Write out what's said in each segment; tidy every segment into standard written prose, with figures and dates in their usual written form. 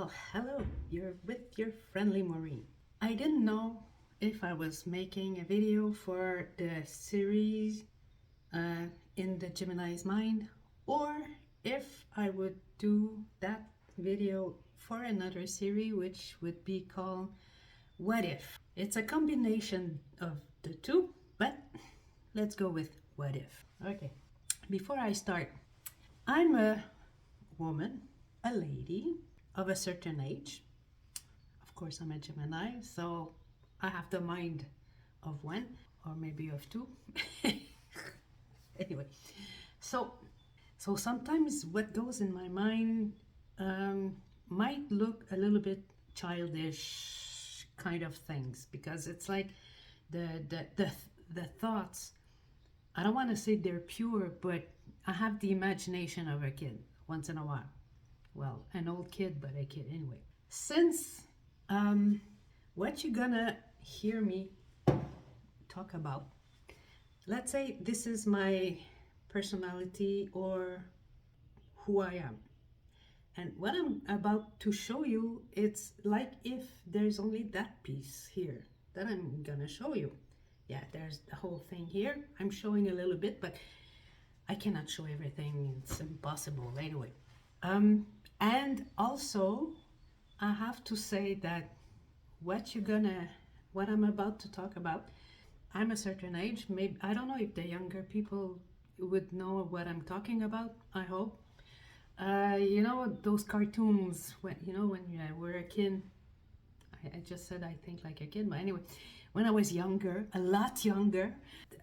Well, hello, you're with your friendly Maureen. I didn't know if I was making a video for the series uh, in the Gemini's mind or if I would do that video for another series which would be called What If. It's a combination of the two, but let's go with What If. Okay, before I start, I'm a woman, a lady of a certain age. Of course, I'm a Gemini, so I have the mind of one or maybe of two. Anyway, so sometimes what goes in my mind might look a little bit childish kind of things because it's like the thoughts. I don't want to say they're pure, but I have the imagination of a kid once in a while. Well, an old kid, but a kid anyway. Since what you're gonna hear me talk about, let's say this is my personality or who I am. And what I'm about to show you, it's like if there's only that piece here that I'm gonna show you. Yeah, there's the whole thing here. I'm showing a little bit, but I cannot show everything. It's impossible anyway. And also, I have to say that what I'm about to talk about, I'm a certain age. Maybe I don't know if the younger people would know what I'm talking about. I hope. You know those cartoons when when you were a kid. I just said I think like a kid, but anyway, when I was younger, a lot younger,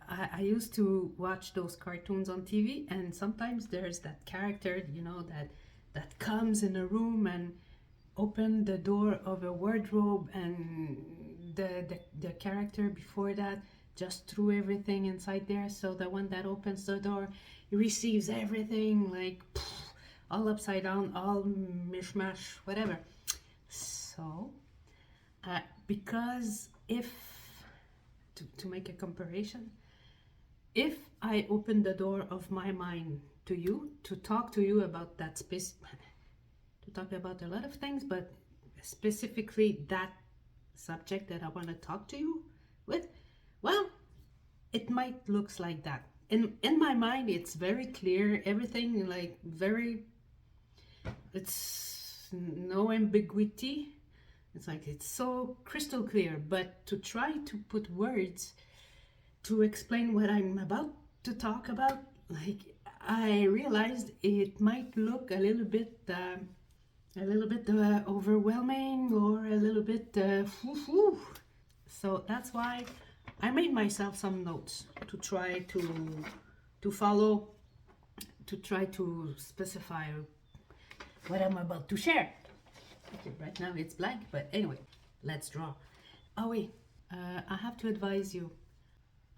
I used to watch those cartoons on TV, and sometimes there's that character, that comes in a room and open the door of a wardrobe, and the character before that just threw everything inside there. So the one that opens the door, he receives everything like all upside down, all mishmash, whatever. So because if to make a comparison, if I open the door of my mind to you to talk to you about that space, to talk about a lot of things, but specifically that subject that I want to talk to you with, well, it might looks like that. In my mind, it's very clear, everything like very, it's no ambiguity. It's like it's so crystal clear, but to try to put words to explain what I'm about to talk about, like I realized it might look a little bit overwhelming or a little bit So that's why I made myself some notes to try to follow, to try to specify what I'm about to share. Okay, right now it's blank, but anyway, let's draw. Oh wait, I have to advise you,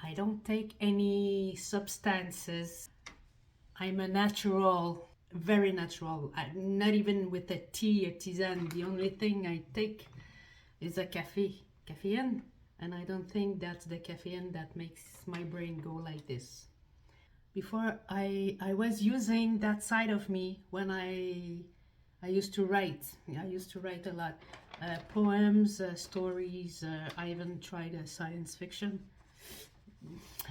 I don't take any substances. I'm a natural, very natural. Not even with a tea, a tisane. The only thing I take is a caffeine, and I don't think that's the caffeine that makes my brain go like this. Before I was using that side of me when I used to write. I used to write a lot. Poems, stories. I even tried science fiction.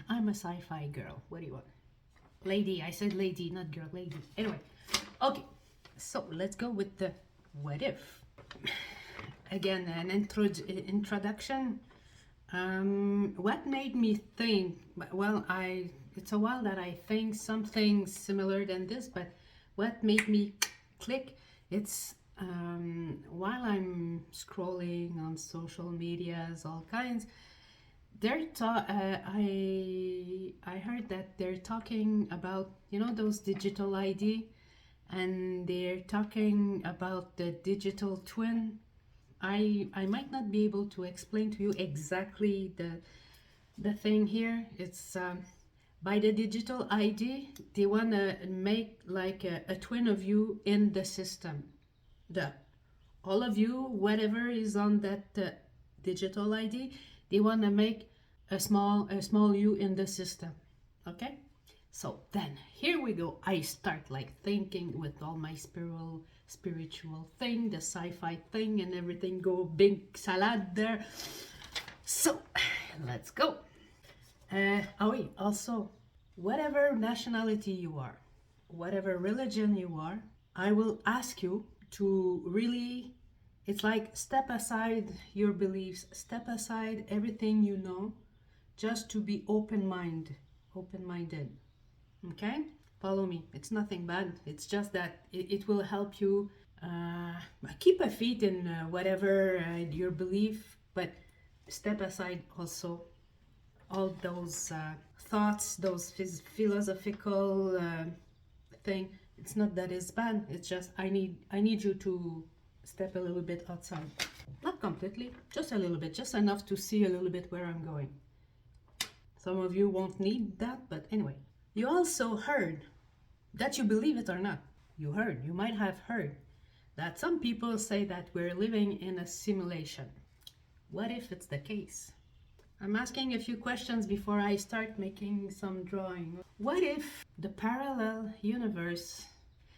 I'm a sci-fi girl. What do you want? Lady. I said lady, not girl. Lady. Anyway. Okay. So let's go with the what if. Again, an introduction. What made me think? Well, it's a while that I think something similar than this, but what made me click? It's while I'm scrolling on social medias, all kinds. I heard that they're talking about those digital ID, and they're talking about the digital twin. I might not be able to explain to you exactly the thing here. It's by the digital ID, they want to make like a twin of you in the system. All of you, whatever is on that digital ID, they want to make a small you in the system. Okay, So then here we go. I start like thinking with all my spiritual thing, the sci-fi thing and everything, go big salad there. So let's go. Oh wait, also, whatever nationality you are, whatever religion you are, I will ask you to really, it's like step aside your beliefs, step aside everything you know, just to be open-minded. Okay? Follow me. It's nothing bad. It's just that it will help you keep a feet in whatever your belief, but step aside also all those thoughts, those philosophical thing. It's not that it's bad. It's just I need you to step a little bit outside. Not completely, just a little bit, just enough to see a little bit where I'm going. Some of you won't need that, but anyway. You also heard, that you believe it or not, you might have heard that some people say that we're living in a simulation. What if it's the case? I'm asking a few questions before I start making some drawing. What if the parallel universe,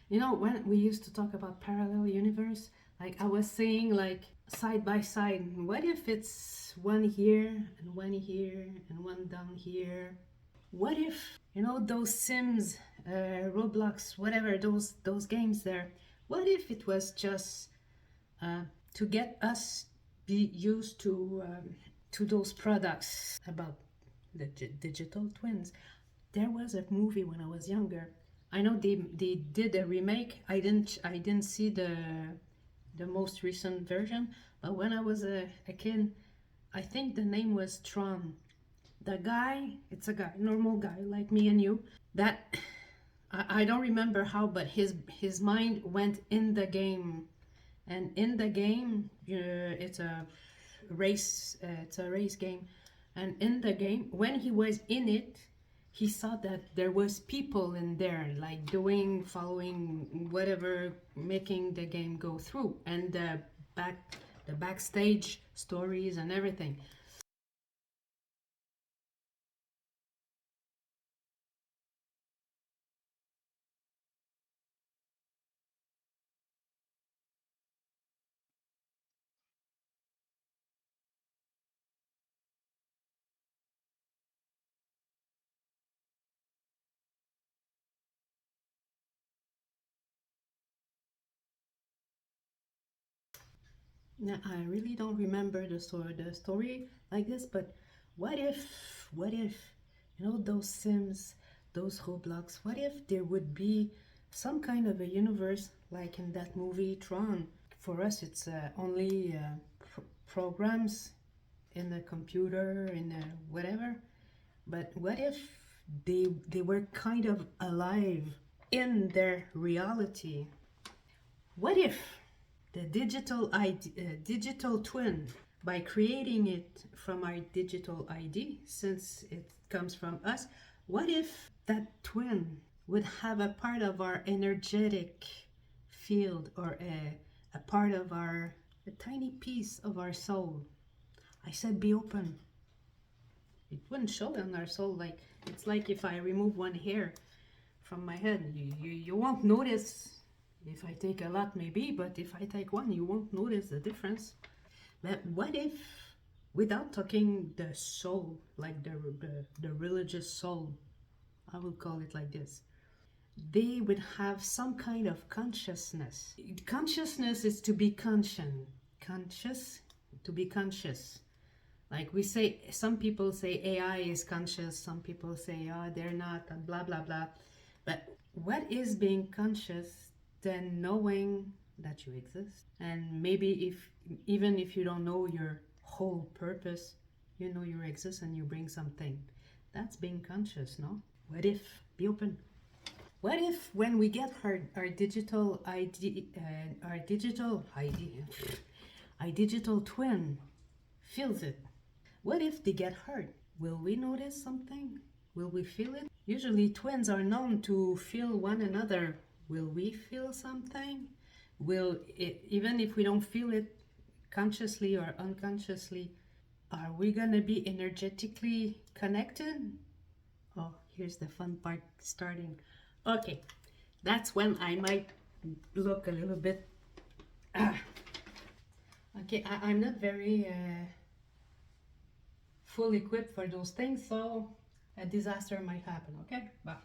you know, when we used to talk about parallel universe, like I was saying, like side by side, what if it's one here and one here and one down here? What if, you know, those Sims, Roblox, whatever, those games there, what if it was just to get us be used to those products about the digital twins? There was a movie when I was younger. I know they did a remake. I didn't see the most recent version, but when I was a kid, I think the name was Tron. The guy, it's a guy, normal guy like me and you, that I don't remember how, but his mind went in the game, and in the game, it's a race game, and in the game, when he was in it, he saw that there was people in there, like following whatever, making the game go through, and the backstage stories and everything. Now, I really don't remember the story like this, but what if, you know, those Sims, those Roblox, what if there would be some kind of a universe like in that movie Tron? For us, it's only programs in the computer, in whatever. But what if they were kind of alive in their reality? What if the digital twin, by creating it from our digital ID, since it comes from us, what if that twin would have a part of our energetic field, or a part of a tiny piece of our soul? I said be open. It wouldn't show on our soul. Like, it's like if I remove one hair from my head, you won't notice. If I take a lot, maybe, but if I take one, you won't notice the difference. But what if, without talking the soul, like the religious soul, I will call it like this, they would have some kind of consciousness. Consciousness is to be conscious, to be conscious. Like we say, some people say AI is conscious, some people say, oh, they're not, and blah, blah, blah. But what is being conscious than knowing that you exist? And maybe even if you don't know your whole purpose, you know your exist and you bring something. That's being conscious, no? What if? Be open. What if when we get our digital ID, our digital twin feels it? What if they get hurt? Will we notice something? Will we feel it? Usually twins are known to feel one another. Will we feel something? Will it, even if we don't feel it consciously or unconsciously, are we gonna be energetically connected? Oh, Here's the fun part starting. Okay, that's when I might look a little bit. Okay, I'm not very full equipped for those things, so a disaster might happen. Okay, but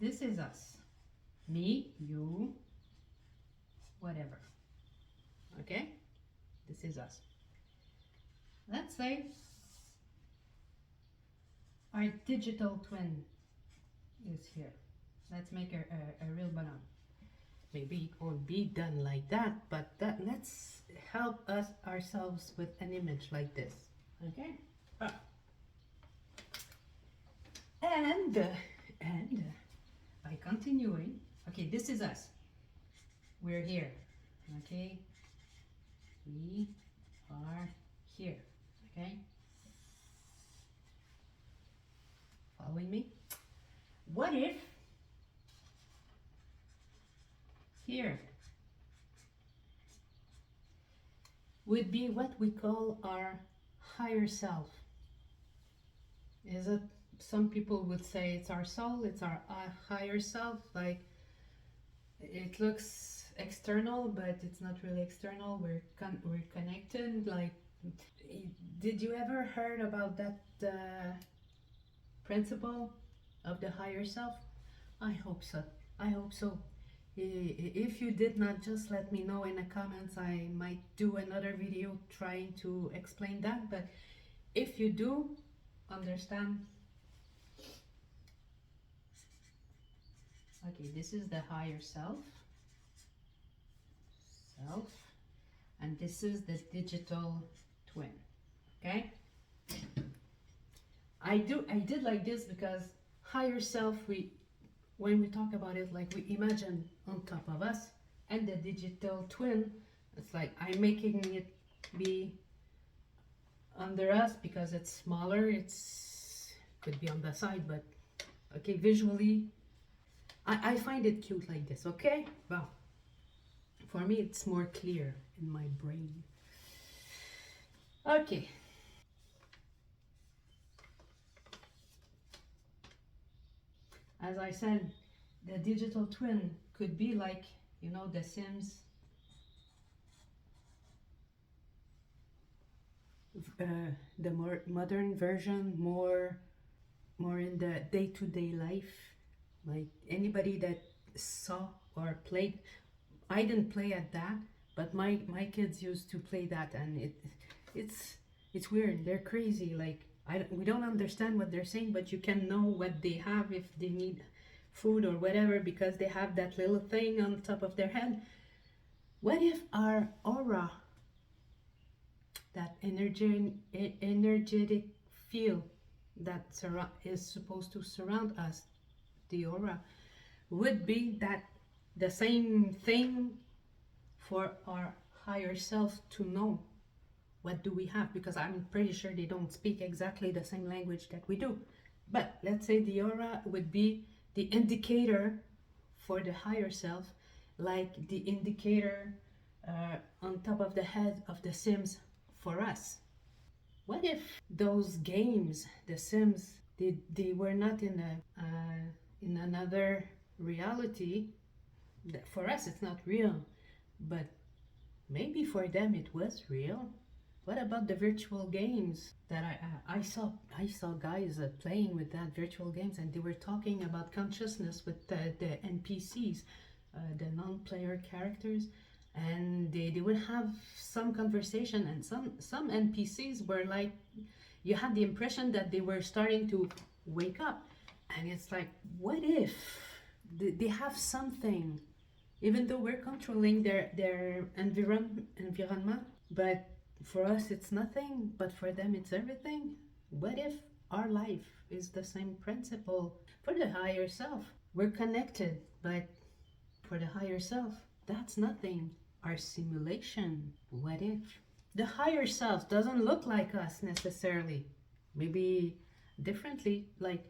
this is us, me, you, whatever. Okay, this is us. Let's say our digital twin is here. Let's make a real banana. Maybe it won't be done like that, but let's help us ourselves with an image like this. Okay? And by continuing, okay, this is us. We're here. Okay? We are here. Okay? Following me? What if here would be what we call our higher self? Is it, some people would say it's our soul, it's our higher self, like it looks external, but it's not really external. We're connected. Like, did you ever heard about that principle of the higher self? I hope so. I hope so. If you did not, just let me know in the comments. I might do another video trying to explain that, but if you do understand. Okay, this is the higher self, and this is the digital twin. Okay, I did like this because higher self, when we talk about it, like, we imagine on top of us, and the digital twin, it's like I'm making it be under us because it's smaller. It's could be on the side, but okay, visually I find it cute like this. Okay, well, for me it's more clear in my brain. Okay, as I said, the digital twin could be like, you know, The Sims. The more modern version, more in the day-to-day life, like anybody that saw or played. I didn't play at that, but my kids used to play that, and it's weird. They're crazy. Like, we don't understand what they're saying, but you can know what they have if they need food or whatever, because they have that little thing on top of their head. What if our aura, that energetic field that is supposed to surround us, the aura, would be that the same thing for our higher self to know what do we have? Because I'm pretty sure they don't speak exactly the same language that we do. But let's say the aura would be the indicator for the higher self, like the indicator on top of the head of the Sims for us. What if those games, The Sims, they were not in another reality? For us, it's not real, but maybe for them it was real. What about the virtual games that I saw guys playing with that virtual games, and they were talking about consciousness with the NPCs, the non-player characters, and they would have some conversation, and some NPCs were like, you had the impression that they were starting to wake up, and it's like, what if they have something, even though we're controlling their environment, but for us it's nothing, but for them it's everything. What if our life is the same principle for the higher self? We're connected, but for the higher self, that's nothing. Our simulation. What if the higher self doesn't look like us necessarily? Maybe differently. Like,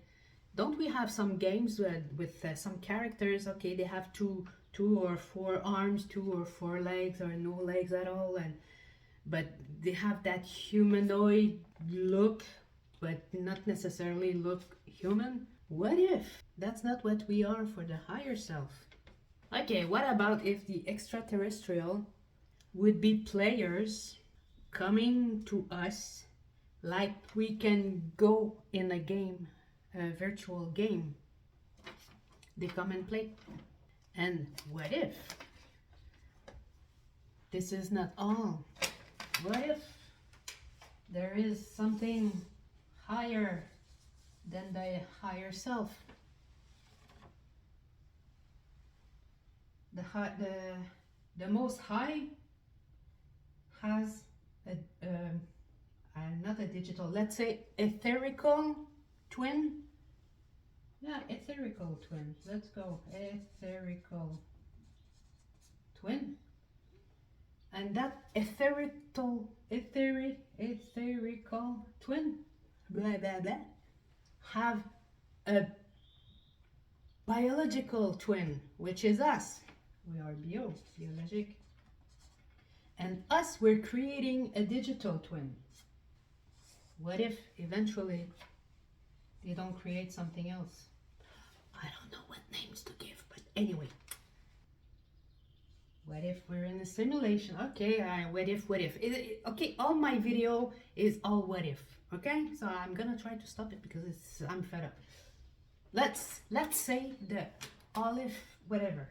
don't we have some games with some characters? Okay, they have two or four arms, 2 or 4 legs, or no legs at all, but they have that humanoid look, but not necessarily look human? What if that's not what we are for the higher self? Okay, what about if the extraterrestrial would be players coming to us like we can go in a game, a virtual game? They come and play. And what if this is not all? What if there is something higher than the higher self? The most high has not a digital, let's say etherical twin. Yeah, etherical twin. Let's go. Etherical twin. And that etherical twin, blah blah blah, have a biological twin, which is us. We are biologic. And us, we're creating a digital twin. What if eventually they don't create something else? I don't know what names to give, but anyway. What if we're in a simulation? Okay, what if? Okay, all my video is all what if. Okay, so I'm gonna try to stop it because I'm fed up. Let's say the all if whatever.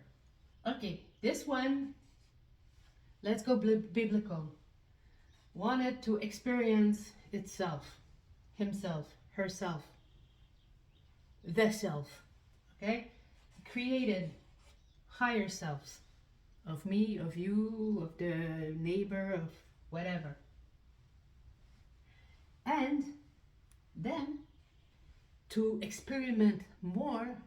Okay, this one, let's go biblical. Wanted to experience itself, himself, herself, the self. Okay, created higher selves. Of me, of you, of the neighbor, of whatever. And then to experiment more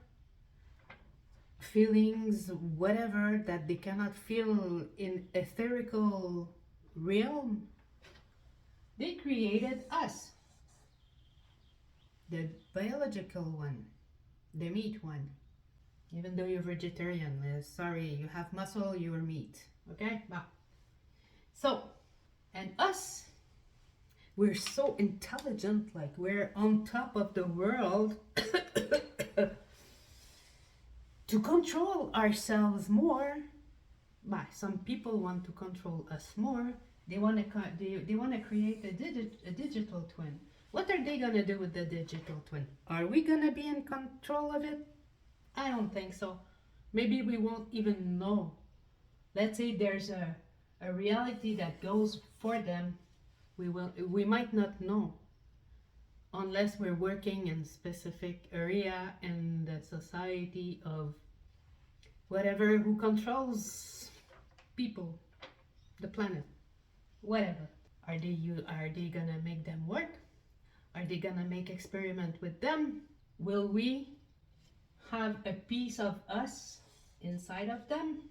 feelings, whatever, that they cannot feel in etherical realm, they created us. The biological one, the meat one. Even though you're vegetarian, sorry, you have muscle, you're meat. Okay? Well, so, and us, we're so intelligent, like we're on top of the world to control ourselves more. Bah, some people want to control us more. They want to create a digital twin. What are they gonna do with the digital twin? Are we gonna be in control of it? I don't think so. Maybe we won't even know. Let's say there's a reality that goes for them. We might not know unless we're working in specific area in the society of whatever who controls people, the planet, whatever. Are they gonna make them work? Are they gonna make experiment with them? Will we have a piece of us inside of them?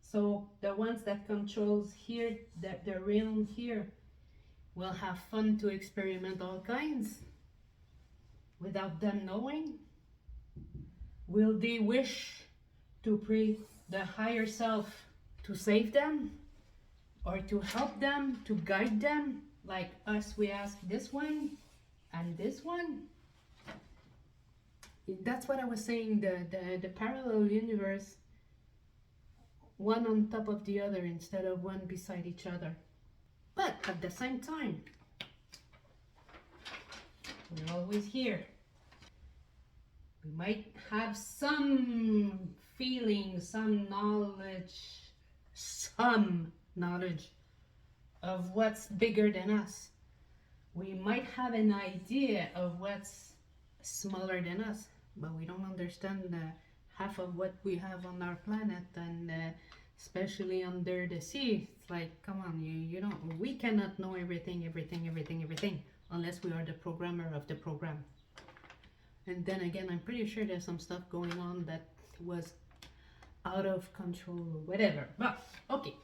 So the ones that controls here, the realm here, will have fun to experiment all kinds without them knowing? Will they wish to pray the higher self to save them or to help them, to guide them? Like us, we ask this one and this one. That's what I was saying, the parallel universe, one on top of the other instead of one beside each other. But at the same time, we're always here. We might have some feeling, some knowledge of what's bigger than us. We might have an idea of what's smaller than us, but we don't understand half of what we have on our planet, and especially under the sea. It's like, come on, you don't, we cannot know everything unless we are the programmer of the program. And then again, I'm pretty sure there's some stuff going on that was out of control or whatever. But okay,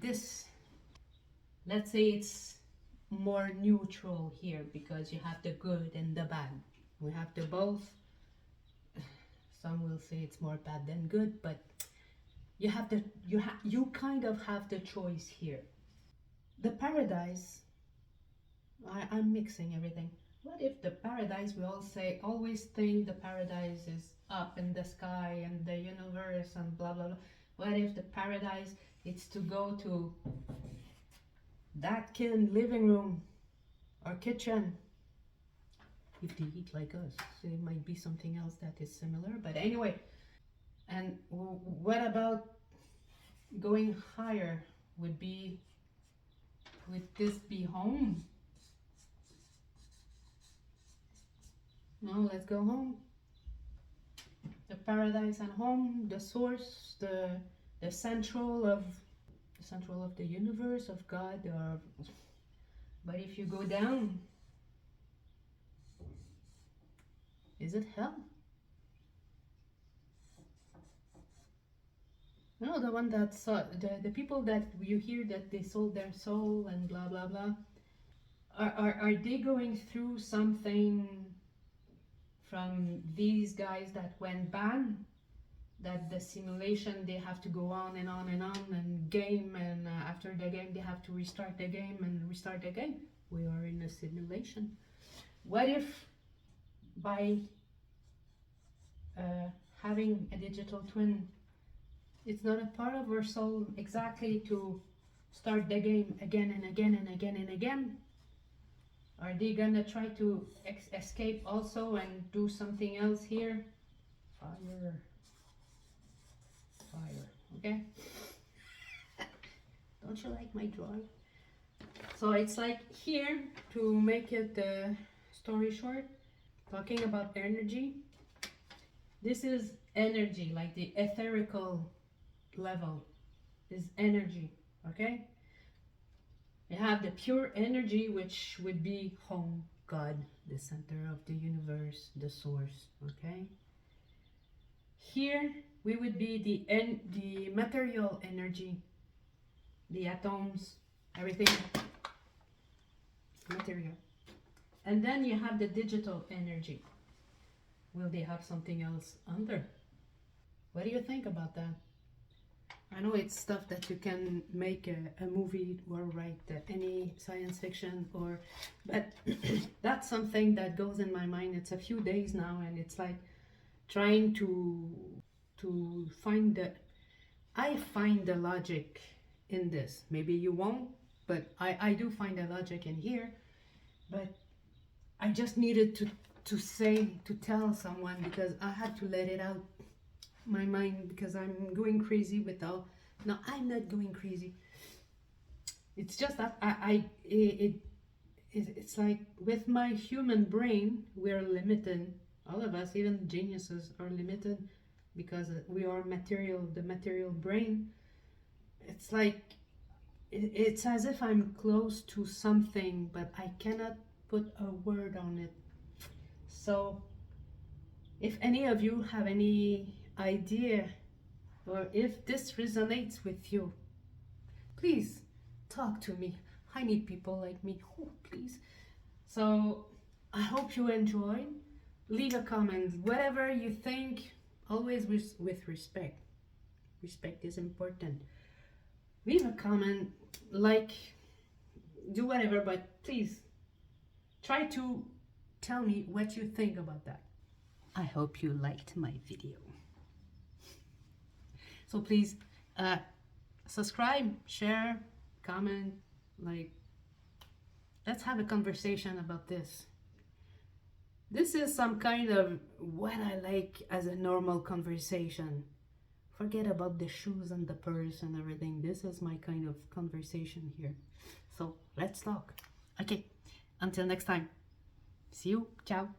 this, let's say it's more neutral here because you have the good and the bad. We have the both. Some will say it's more bad than good, but you kind of have the choice here. The paradise, I'm mixing everything. What if the paradise, we always think the paradise is up in the sky and the universe and blah blah blah. What if the paradise is to go to that kid living room or kitchen? If they eat like us, so it might be something else that is similar. But anyway, and what about going higher? Would this be home? No, let's go home. The paradise and home, the source, the central of the universe, of God. Or but if you go down, is it hell? No, the one that saw the people that you hear that they sold their soul and blah blah blah. Are they going through something from these guys that went banned? That the simulation, they have to go on and on and on and game, and after the game they have to restart the game and restart the game. We are in a simulation. What if by having a digital twin, it's not a part of our soul exactly to start the game again and again and again and again? Are they gonna try to escape also and do something else here? Fire. Okay. Don't you like my drawing? So it's like here, to make it story short, talking about energy. This is energy, like the etherical level is energy. Okay. You have the pure energy, which would be home, God, the center of the universe, the source. Okay. Here we would be the material energy, the atoms, everything material. And then you have the digital energy. Will they have something else under? What do you think about that? I know it's stuff that you can make a movie or write any science fiction, but that's something that goes in my mind. It's a few days now, and it's like trying to find I find the logic in this. Maybe you won't, but I do find the logic in here. But I just needed to tell someone, because I had to let it out my mind, because I'm going crazy with all. No, I'm not going crazy. It's just that it's like with my human brain, we're limited. All of us, even geniuses, are limited because we are material, the material brain. It's like it's as if I'm close to something, but I cannot put a word on it. So if any of you have any idea, or if this resonates with you, please talk to me. I need people like me. Oh, please. So I hope you enjoyed. Leave a comment, whatever you think, always with respect. Respect is important. Leave a comment, like, do whatever, but please try to tell me what you think about that. I hope you liked my video. So please subscribe, share, comment, like, let's have a conversation about this. This is some kind of what I like as a normal conversation. Forget about the shoes and the purse and everything. This is my kind of conversation here. So let's talk. Okay, until next time. See you. Ciao.